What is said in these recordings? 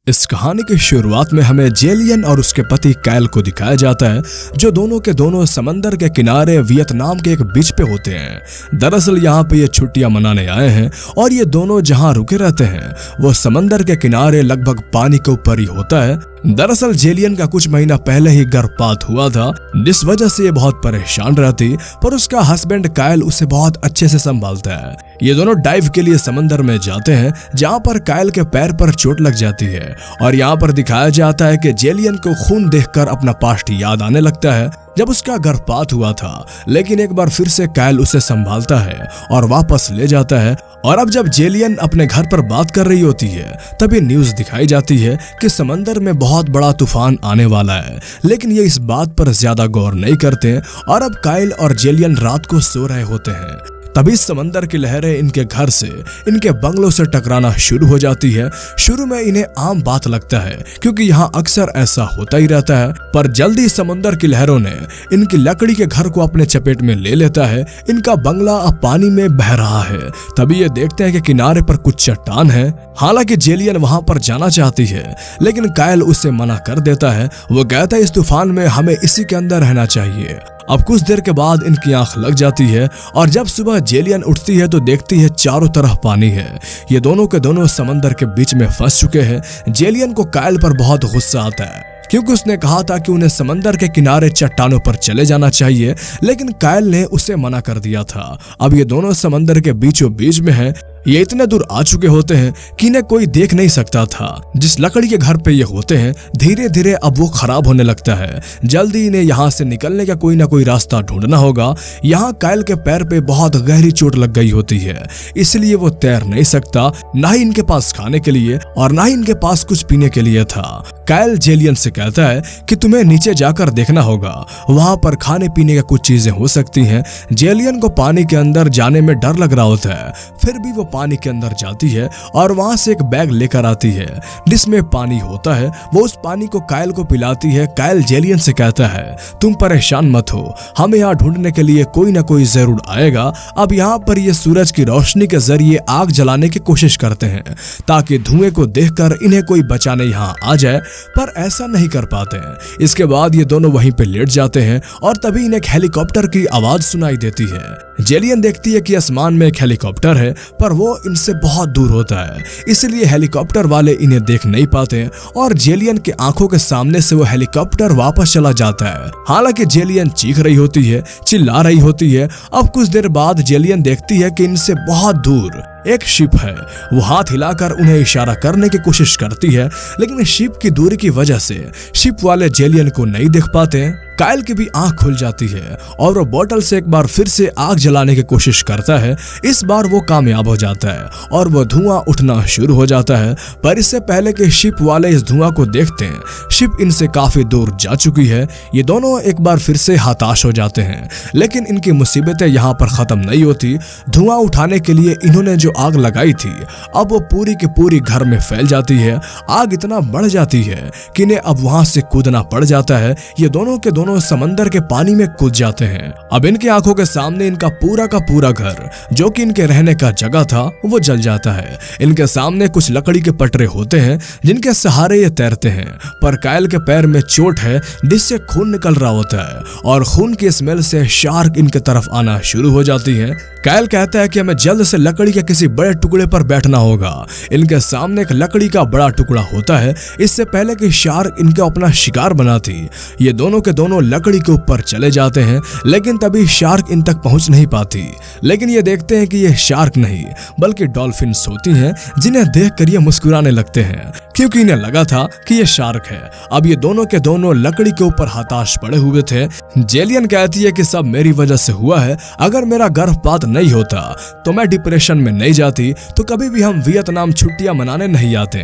इस कहानी की शुरुआत में हमें जेलियन और उसके पति कायल को दिखाया जाता है, जो दोनों के दोनों समंदर के किनारे वियतनाम के एक बीच पे होते हैं। दरअसल यहाँ पे ये छुट्टियां मनाने आए हैं और ये दोनों जहाँ रुके रहते हैं वो समंदर के किनारे लगभग पानी के ऊपर ही होता है। दरअसल जेलियन का कुछ महीना पहले ही गर्भपात हुआ था, जिस वजह से ये बहुत परेशान रहती, पर उसका हस्बैंड कायल उसे बहुत अच्छे से संभालता है। ये दोनों डाइव के लिए समंदर में जाते हैं, जहाँ पर कायल के पैर पर चोट लग जाती है और यहाँ पर दिखाया जाता है कि जेलियन को खून देखकर अपना पास्ट याद आने लगता है जब उसका गर्भपात हुआ था। लेकिन एक बार फिर से कायल उसे संभालता है और वापस ले जाता है। और अब जब जेलियन अपने घर पर बात कर रही होती है तभी न्यूज दिखाई जाती है कि समंदर में बहुत बड़ा तूफान आने वाला है, लेकिन ये इस बात पर ज्यादा गौर नहीं करते और अब कायल और जेलियन रात को सो रहे होते हैं। तभी समंदर की लहरें इनके घर से, इनके बंगलों से टकराना शुरू हो जाती है। शुरू में इन्हें आम बात लगता है क्योंकि यहाँ अक्सर ऐसा होता ही रहता है, पर जल्दी समंदर की लहरों ने इनकी लकड़ी के घर को अपने चपेट में ले लेता है। इनका बंगला अब पानी में बह रहा है। तभी ये देखते हैं कि किनारे पर कुछ चट्टान है। हालांकि जेलियन वहां पर जाना चाहती है, लेकिन कायल उसे मना कर देता है। वो कहता है इस तूफान में हमें इसी के अंदर रहना चाहिए। अब कुछ देर के बाद इनकी आंख लग जाती है और जब सुबह जेलियन उठती है तो देखती है चारों तरफ पानी है। ये दोनों के दोनों समंदर के बीच में फंस चुके हैं। जेलियन को कायल पर बहुत गुस्सा आता है क्योंकि उसने कहा था कि उन्हें समंदर के किनारे चट्टानों पर चले जाना चाहिए, लेकिन कायल ने उसे मना कर दिया था। अब ये दोनों समंदर के बीचों बीच में हैं। ये इतने दूर आ चुके होते हैं कि इन्हें कोई देख नहीं सकता था। जिस लकड़ी के घर पे ये होते हैं धीरे धीरे अब वो खराब होने लगता है। जल्दी इन्हें यहाँ से निकलने का कोई ना कोई रास्ता ढूंढना होगा। यहाँ कायल के पैर पे बहुत गहरी चोट लग गई होती है, इसलिए वो तैर नहीं सकता। ना ही इनके पास खाने के लिए और ना ही इनके पास कुछ पीने के लिए था। कायल जेलियन से कहता है कि तुम्हें नीचे जाकर देखना होगा, वहां पर खाने पीने का कुछ चीजें हो सकती हैं। जेलियन को पानी के अंदर जाने में डर लग रहा होता है, फिर भी वो पानी के अंदर जाती है और वहां से एक बैग लेकर आती है जिसमें पानी होता है। वो उस पानी को कायल को पिलाती है। कायल जेलियन से कहता है तुम परेशान मत हो, हमें यहाँ ढूंढने के लिए कोई ना कोई जरूर आएगा। अब यहाँ पर ये सूरज की रोशनी के जरिए आग जलाने की कोशिश करते हैं ताकि धुएं को देखकर इन्हें कोई बचाने यहाँ आ जाए, पर ऐसा नहीं कर पाते हैं। इसके बाद ये दोनों वहीं पे लेट जाते हैं और तभी इन्हें एक हेलीकॉप्टर की आवाज सुनाई देती है। जेलियन देखती है कि आसमान में एक हेलीकॉप्टर है, पर वो इनसे बहुत दूर होता है, इसलिए हेलीकॉप्टर वाले इन्हें देख नहीं पाते और जेलियन के आंखों के सामने से वो हेलीकॉप्टर वापस चला जाता है। हालांकि जेलियन चीख रही होती है, चिल्ला रही होती है। अब कुछ देर बाद जेलियन देखती है कि इनसे बहुत दूर एक शिप है। वो हाथ हिलाकर उन्हें इशारा करने की कोशिश करती है, लेकिन शिप की दूरी की वजह से शिप वाले जेलियन को नहीं देख पाते। कायल की भी आंख खुल जाती है और वो बोतल से एक बार फिर से आग जलाने की कोशिश करता है। इस बार वो कामयाब हो जाता है और वो धुआं उठना शुरू हो जाता है, पर इससे पहले कि शिप वाले इस धुआं को देखते हैं, शिप इनसे काफी दूर जा चुकी है। ये दोनों एक बार फिर से हताश हो जाते हैं, लेकिन इनकी मुसीबतें यहाँ पर खत्म नहीं होती। धुआं उठाने के लिए इन्होंने जो आग लगाई थी अब वो पूरी की पूरी घर में फैल जाती है। आग इतना बढ़ जाती है कि इन्हें अब वहां से कूदना पड़ जाता है। ये दोनों के दोनों समंदर के पानी में कूद जाते हैं। अब इनकी आंखों के सामने इनका पूरा का पूरा घर, जो कि इनके रहने का जगह था, वो जल जाता है। इनके सामने कुछ लकड़ी के पटरे होते हैं जिनके सहारे ये तैरते हैं, पर कायल के पैर में चोट है जिससे खून निकल रहा होता है और खून की स्मेल से शार्क इनके तरफ आना शुरू हो जाती है। कायल कहता है कि हमें जल्द से लकड़ी के किसी बड़े टुकड़े पर बैठना होगा। इनके सामने एक लकड़ी का बड़ा टुकड़ा होता है। इससे पहले कि शार्क इनका अपना शिकार बनाती, ये दोनों के दोनों लकड़ी के ऊपर चले जाते हैं, लेकिन तभी शार्क इन तक पहुंच नहीं पाती। लेकिन ये देखते हैं कि ये शार्क नहीं बल्कि डॉल्फिन्स होती हैं, जिन्हें देखकर ये मुस्कुराने लगते हैं क्योंकि इन्हें लगा था कि ये शार्क है। अब ये दोनों के दोनों लकड़ी के ऊपर हताश पड़े हुए थे। जेलियन कहती है कि सब मेरी वजह से हुआ है, अगर मेरा गर्भपात नहीं होता तो मैं डिप्रेशन में नहीं जाती, तो कभी भी हम वियतनाम छुट्टियां मनाने नहीं आते।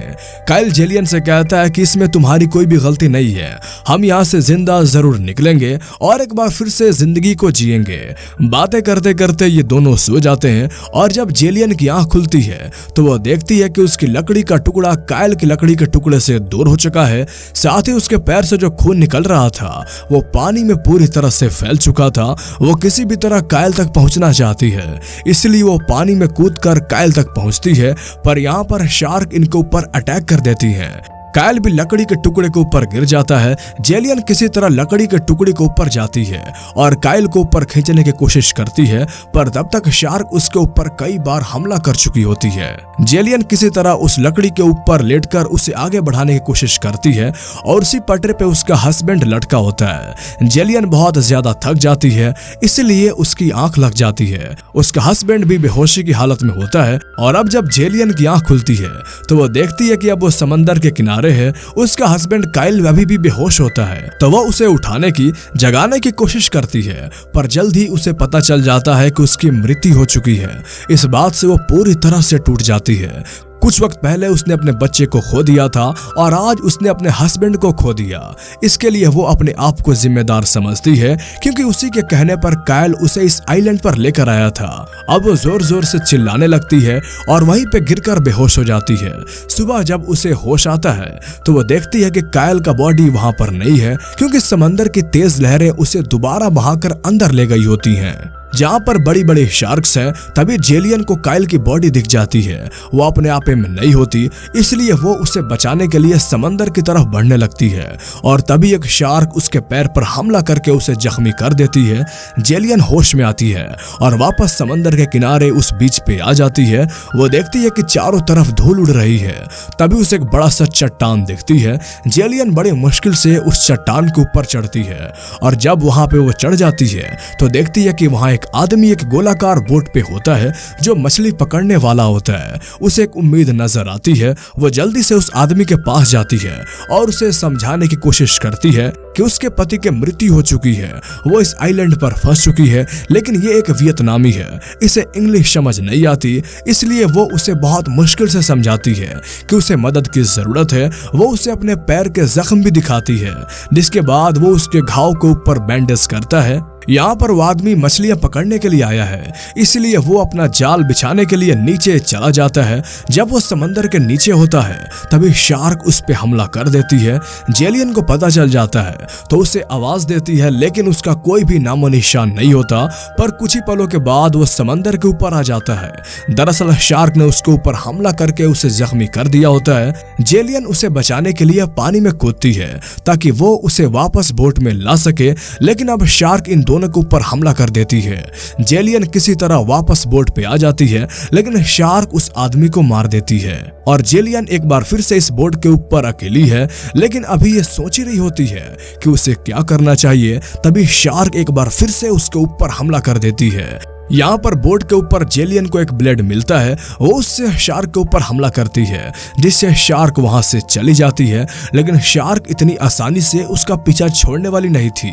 कायल जेलियन से कहता है कि इसमें तुम्हारी कोई भी गलती नहीं है, हम यहाँ से जिंदा जरूर निकलेंगे और एक बार फिर से जिंदगी को जिएंगे। बातें करते करते ये दोनों सो जाते हैं और जब जेलियन की आंख खुलती है तो वो देखती है कि उसकी लकड़ी का टुकड़ा कायल की लकड़ी के टुकड़े से दूर हो चुका है। साथ ही उसके पैर से जो खून निकल रहा था वो पानी में पूरी तरह से फैल चुका था। वो किसी भी तरह कायल तक पहुंचना चाहती है, इसलिए वो पानी में कूदकर कायल तक पहुंचती है, पर यहाँ पर शार्क इनके ऊपर अटैक कर देती है। कायल भी लकड़ी के टुकड़े के ऊपर गिर जाता है। जेलियन किसी तरह लकड़ी के टुकड़े के ऊपर जाती है और कायल को ऊपर खींचने की कोशिश करती है, पर तब तक शार्क उसके ऊपर कई बार हमला कर चुकी होती है। जेलियन किसी तरह उस लकड़ी के ऊपर लेटकर उसे आगे बढ़ाने की कोशिश करती है और उसी पटरे पे उसका हस्बैंड लटका होता है। जेलियन बहुत ज्यादा थक जाती है, इसलिए उसकी आंख लग जाती है। उसका हस्बैंड भी बेहोशी की हालत में होता है और अब जब जेलियन की आंख खुलती है तो वो देखती है कि अब वो समंदर के किनारे है। उसका हस्बैंड कायल अभी भी बेहोश होता है, तो वह उसे उठाने की, जगाने की कोशिश करती है, पर जल्द ही उसे पता चल जाता है कि उसकी मृत्यु हो चुकी है। इस बात से वो पूरी तरह से टूट जाती है। कुछ वक्त पहले उसने अपने बच्चे को खो दिया था और आज उसने अपने हस्बैंड को खो दिया। इसके लिए वो अपने आप को जिम्मेदार समझती है, क्योंकि उसी के कहने पर कायल उसे इस आइलैंड पर लेकर आया था। अब वो जोर जोर से चिल्लाने लगती है और वहीं पे गिरकर बेहोश हो जाती है। सुबह जब उसे होश आता है तो वो देखती है कि कायल का बॉडी वहां पर नहीं है, क्योंकि समंदर की तेज लहरें उसे दोबारा बहाकर अंदर ले गई होती हैं जहाँ पर बड़ी बड़ी शार्क्स हैं। तभी जेलियन को कायल की बॉडी दिख जाती है। वो अपने आप में नहीं होती, इसलिए वो उसे बचाने के लिए समंदर की तरफ बढ़ने लगती है और तभी एक शार्क उसके पैर पर हमला करके उसे जख्मी कर देती है। जेलियन होश में आती है और वापस समंदर के किनारे उस बीच पे आ जाती है। वो देखती है कि चारों तरफ धूल उड़ रही है। तभी उसे एक बड़ा सा चट्टान दिखती है। जेलियन बड़ी मुश्किल से उस चट्टान के ऊपर चढ़ती है और जब वहां पे वो चढ़ जाती है तो देखती है कि वहां एक आदमी एक गोलाकार बोट पे होता है जो मछली पकड़ने वाला होता है। उसे एक उम्मीद नजर आती है। वो जल्दी से उस आदमी के पास जाती है और उसे समझाने की कोशिश करती है कि उसके पति की मृत्यु हो चुकी है, वो इस आइलैंड पर फंस चुकी है, लेकिन ये एक वियतनामी है, इसे इंग्लिश समझ नहीं आती, इसलिए वो उसे बहुत मुश्किल से समझाती है कि उसे मदद की जरूरत है। वो उसे अपने पैर के जख्म भी दिखाती है, जिसके बाद वो उसके घाव के ऊपर बैंडेज करता है। यहाँ पर वो आदमी मछलियां पकड़ने के लिए आया है, इसलिए वो अपना जाल बिछाने के लिए नीचे चला जाता है। जब वो समंदर के नीचे होता है तभी शार्क उस पे हमला कर देती है। जेलियन को पता चल जाता है तो उसे आवाज देती है, लेकिन उसका कोई भी नामो निशान नहीं होता। पर कुछ ही पलों के बाद वो समंदर के ऊपर आ जाता है। दरअसल शार्क ने उसके ऊपर हमला करके उसे जख्मी कर दिया होता है। जेलियन उसे बचाने के लिए पानी में कूदती है ताकि वो उसे वापस बोट में ला सके, लेकिन अब शार्क इन दोनों के ऊपर हमला कर देती है। जेलियन किसी तरह वापस बोट पे आ जाती है, लेकिन शार्क उस आदमी को मार देती है और जेलियन एक बार फिर से इस बोट के ऊपर अकेली है, लेकिन अभी ये सोच ही रही होती है कि उसे क्या करना चाहिए। तभी शार्क एक बार फिर से उसके ऊपर हमला कर देती है। यहाँ पर बोट के ऊपर जेलियन को एक ब्लेड मिलता है, वो उससे शार्क के ऊपर हमला करती है, जिससे शार्क वहां से चली जाती है। लेकिन शार्क इतनी आसानी से उसका पीछा छोड़ने वाली नहीं थी।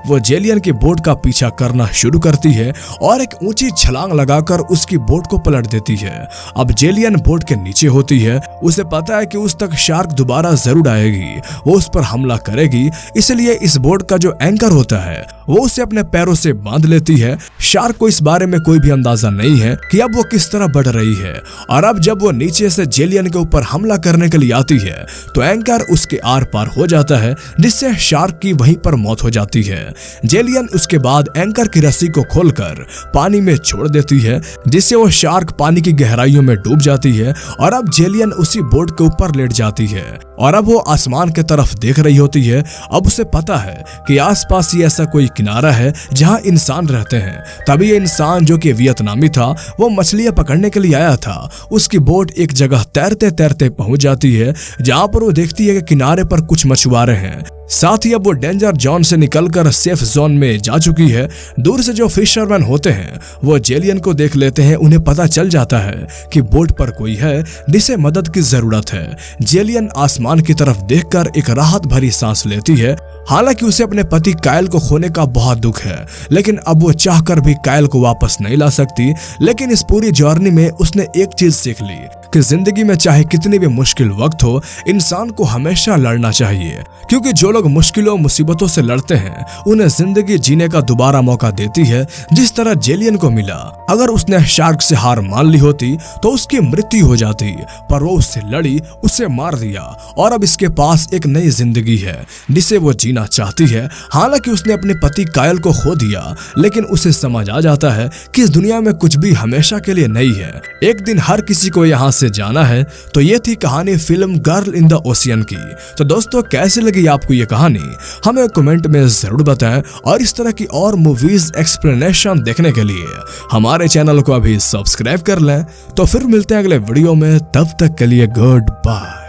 वो जेलियन की बोट का पीछा करना शुरू करती है और एक ऊंची छलांग लगाकर उसकी बोट को पलट देती है। अब जेलियन बोट के नीचे होती है, उसे पता है कि उस तक शार्क दोबारा जरूर आएगी, वो उस पर हमला करेगी, इसलिए इस बोट का जो एंकर होता है वो उसे अपने पैरों से बांध लेती है। शार्क को इस बारे में कोई भी अंदाजा नहीं है कि अब वो किस तरह बढ़ रही है, और अब जब वो नीचे से जेलियन के ऊपर हमला करने के लिए आती है तो एंकर उसके आर पार हो जाता है, जिससे शार्क की वहीं पर मौत हो जाती है। जेलियन उसके बाद एंकर की रस्सी को खोलकर पानी में छोड़ देती है, जिससे वो शार्क पानी की गहराइयों में डूब जाती है और अब जेलियन उसी बोट के ऊपर लेट जाती है और अब वो आसमान की तरफ देख रही होती है। अब उसे पता है कि आसपास ही ऐसा कोई किनारा है जहां इंसान रहते हैं। तभी ये इंसान जो कि वियतनामी था, वो मछलियां पकड़ने के लिए आया था। उसकी बोट एक जगह तैरते तैरते पहुंच जाती है जहां पर वो देखती है कि किनारे पर कुछ मछुआरे हैं। साथ ही अब वो डेंजर जोन से निकलकर सेफ जोन में जा चुकी है। दूर से जो फिशरमैन होते हैं वो जेलियन को देख लेते हैं। उन्हें पता चल जाता है कि बोट पर कोई है जिसे मदद की जरूरत है। जेलियन आसमान की तरफ देखकर एक राहत भरी सांस लेती है। हालांकि उसे अपने पति कायल को खोने का बहुत दुख है, लेकिन अब वो चाहकर भी कायल को वापस नहीं ला सकती। लेकिन इस पूरी जर्नी में उसने एक चीज सीख ली कि जिंदगी में चाहे कितनी भी मुश्किल वक्त हो, इंसान को हमेशा लड़ना चाहिए, क्योंकि जो लोग मुश्किलों मुसीबतों से लड़ते हैं उन्हें जिंदगी जीने का दोबारा मौका देती है, जिस तरह जेलियन को मिला। अगर उसने शार्क से हार मान ली होती तो उसकी मृत्यु हो जाती, पर वो उससे लड़ी, उसे मार दिया और अब इसके पास एक नई जिंदगी है जिसे वो जीना चाहती है। हालांकि उसने अपने पति कायल को खो दिया, लेकिन उसे समझ आ जाता है कि इस दुनिया में कुछ भी हमेशा के लिए नहीं है, एक दिन हर किसी को यहाँ से जाना है। तो ये थी कहानी film girl in the ocean की। तो दोस्तों, कैसी लगी आपको ये कहानी हमें कमेंट में जरूर बताएं, और इस तरह की और मूवीज एक्सप्लेनेशन देखने के लिए हमारे चैनल को अभी सब्सक्राइब कर लें। तो फिर मिलते हैं अगले वीडियो में, तब तक के लिए गुड बाय।